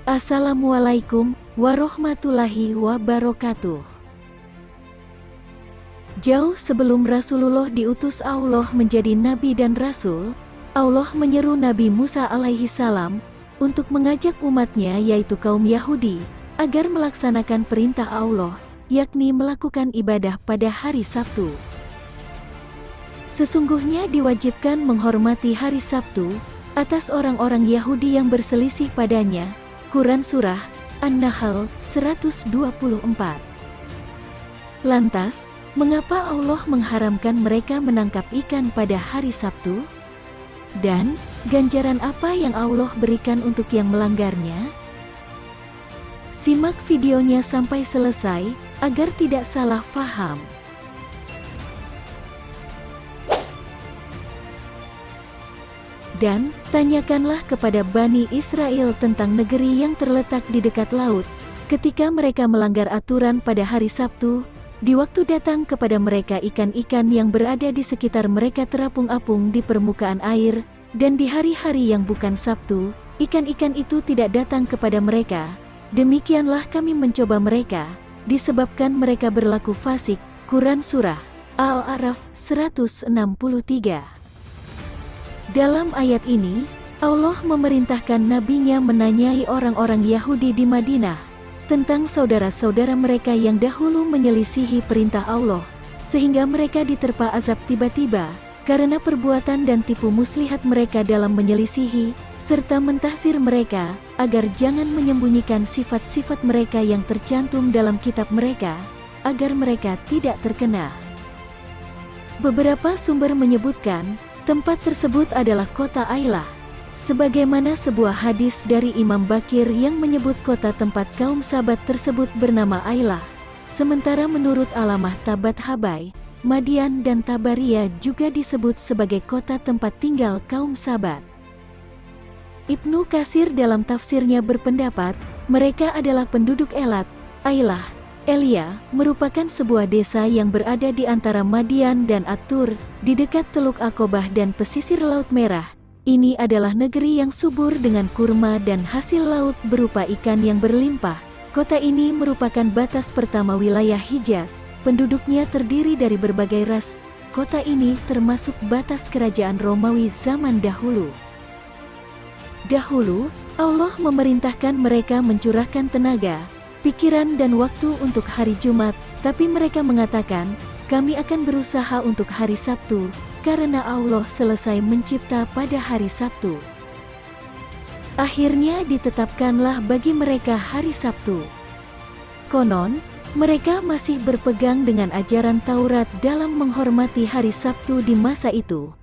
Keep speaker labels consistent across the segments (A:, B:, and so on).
A: Assalamualaikum warahmatullahi wabarakatuh. Jauh sebelum Rasulullah diutus Allah menjadi nabi dan rasul, Allah menyeru Nabi Musa alaihi salam untuk mengajak umatnya yaitu kaum Yahudi agar melaksanakan perintah Allah, yakni melakukan ibadah pada hari Sabtu. Sesungguhnya diwajibkan menghormati hari Sabtu atas orang-orang Yahudi yang berselisih padanya. Quran Surah An-Nahl 124. Lantas, mengapa Allah mengharamkan mereka menangkap ikan pada hari Sabtu? Dan, ganjaran apa yang Allah berikan untuk yang melanggarnya? Simak videonya sampai selesai, agar tidak salah faham. Dan, tanyakanlah kepada Bani Israel tentang negeri yang terletak di dekat laut, ketika mereka melanggar aturan pada hari Sabtu, di waktu datang kepada mereka ikan-ikan yang berada di sekitar mereka terapung-apung di permukaan air, dan di hari-hari yang bukan Sabtu, ikan-ikan itu tidak datang kepada mereka. Demikianlah kami mencoba mereka, disebabkan mereka berlaku fasik. Quran Surah Al-A'raf 163. Dalam ayat ini, Allah memerintahkan nabinya menanyai orang-orang Yahudi di Madinah tentang saudara-saudara mereka yang dahulu menyelisihi perintah Allah, sehingga mereka diterpa azab tiba-tiba karena perbuatan dan tipu muslihat mereka dalam menyelisihi, serta mentahzir mereka agar jangan menyembunyikan sifat-sifat mereka yang tercantum dalam kitab mereka, agar mereka tidak terkena. Beberapa sumber menyebutkan tempat tersebut adalah kota Ailah, sebagaimana sebuah hadis dari Imam Bakir yang menyebut kota tempat kaum Sabat tersebut bernama Ailah. Sementara menurut Alamah Tabat Habai, Madian dan Tabaria juga disebut sebagai kota tempat tinggal kaum Sabat. Ibnu Katsir dalam tafsirnya berpendapat, mereka adalah penduduk Elat. Ailah, Elia, merupakan sebuah desa yang berada di antara Madian dan At-Tur, di dekat Teluk Aqobah dan pesisir Laut Merah. Ini adalah negeri yang subur dengan kurma dan hasil laut berupa ikan yang berlimpah. Kota ini merupakan batas pertama wilayah Hijaz. Penduduknya terdiri dari berbagai ras. Kota ini termasuk batas kerajaan Romawi zaman dahulu. Dahulu, Allah memerintahkan mereka mencurahkan tenaga, pikiran dan waktu untuk hari Jumat, tapi mereka mengatakan, kami akan berusaha untuk hari Sabtu, karena Allah selesai mencipta pada hari Sabtu. Akhirnya ditetapkanlah bagi mereka hari Sabtu. Konon, mereka masih berpegang dengan ajaran Taurat dalam menghormati hari Sabtu di masa itu.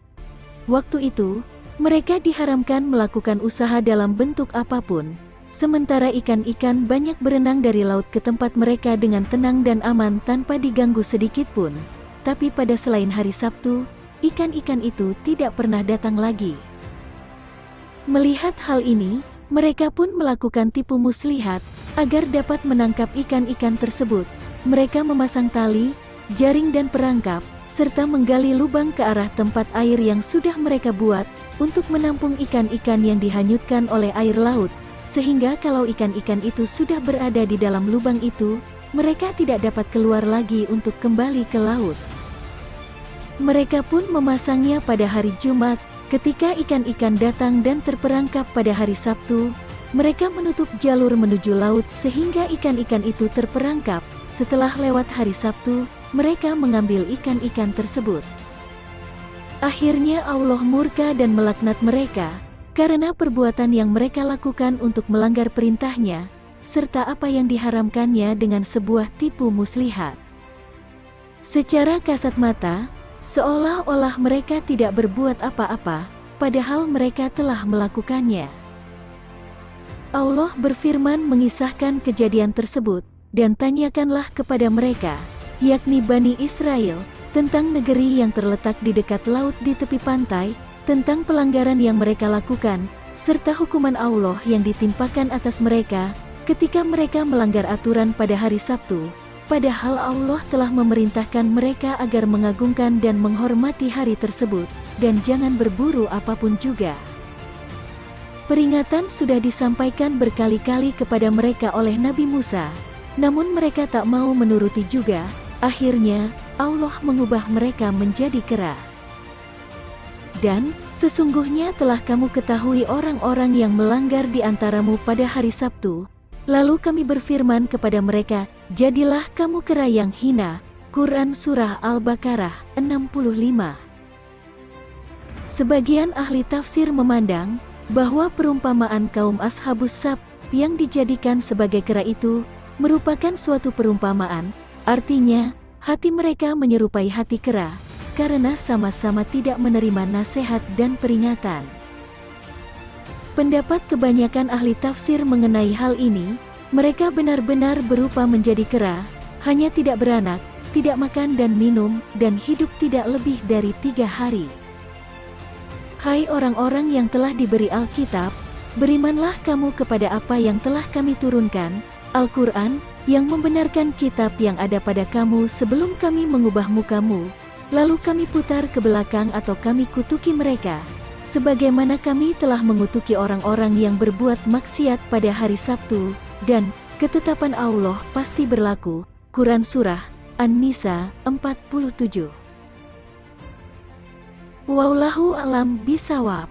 A: Waktu itu, mereka diharamkan melakukan usaha dalam bentuk apapun. Sementara ikan-ikan banyak berenang dari laut ke tempat mereka dengan tenang dan aman tanpa diganggu sedikit pun. Tapi pada selain hari Sabtu, ikan-ikan itu tidak pernah datang lagi. Melihat hal ini, mereka pun melakukan tipu muslihat agar dapat menangkap ikan-ikan tersebut. Mereka memasang tali, jaring dan perangkap, serta menggali lubang ke arah tempat air yang sudah mereka buat untuk menampung ikan-ikan yang dihanyutkan oleh air laut. Sehingga kalau ikan-ikan itu sudah berada di dalam lubang itu, mereka tidak dapat keluar lagi untuk kembali ke laut. Mereka pun memasangnya pada hari Jumat. Ketika ikan-ikan datang dan terperangkap pada hari Sabtu, mereka menutup jalur menuju laut sehingga ikan-ikan itu terperangkap. Setelah lewat hari Sabtu, mereka mengambil ikan-ikan tersebut. Akhirnya Allah murka dan melaknat mereka karena perbuatan yang mereka lakukan untuk melanggar perintahnya, serta apa yang diharamkannya dengan sebuah tipu muslihat. Secara kasat mata, seolah-olah mereka tidak berbuat apa-apa, padahal mereka telah melakukannya. Allah berfirman mengisahkan kejadian tersebut, dan tanyakanlah kepada mereka, yakni Bani Israel, tentang negeri yang terletak di dekat laut di tepi pantai, tentang pelanggaran yang mereka lakukan, serta hukuman Allah yang ditimpakan atas mereka, ketika mereka melanggar aturan pada hari Sabtu, padahal Allah telah memerintahkan mereka agar mengagungkan dan menghormati hari tersebut, dan jangan berburu apapun juga. Peringatan sudah disampaikan berkali-kali kepada mereka oleh Nabi Musa, namun mereka tak mau menuruti juga. Akhirnya, Allah mengubah mereka menjadi kera. Dan, sesungguhnya telah kamu ketahui orang-orang yang melanggar di antaramu pada hari Sabtu. Lalu kami berfirman kepada mereka, jadilah kamu kera yang hina. Quran Surah Al-Baqarah 65. Sebagian ahli tafsir memandang bahwa perumpamaan kaum Ashabus Sabt yang dijadikan sebagai kera itu merupakan suatu perumpamaan, artinya hati mereka menyerupai hati kera, karena sama-sama tidak menerima nasihat dan peringatan. Pendapat kebanyakan ahli tafsir mengenai hal ini, mereka benar-benar berupa menjadi kera, hanya tidak beranak, tidak makan dan minum, dan hidup tidak lebih dari 3 hari. Hai orang-orang yang telah diberi Alkitab, berimanlah kamu kepada apa yang telah kami turunkan, Al-Quran, yang membenarkan kitab yang ada pada kamu sebelum kami mengubah mukamu, lalu kami putar ke belakang atau kami kutuki mereka, sebagaimana kami telah mengutuki orang-orang yang berbuat maksiat pada hari Sabtu, dan ketetapan Allah pasti berlaku. Quran Surah An-Nisa 47. Wallahu a'lam bishawab.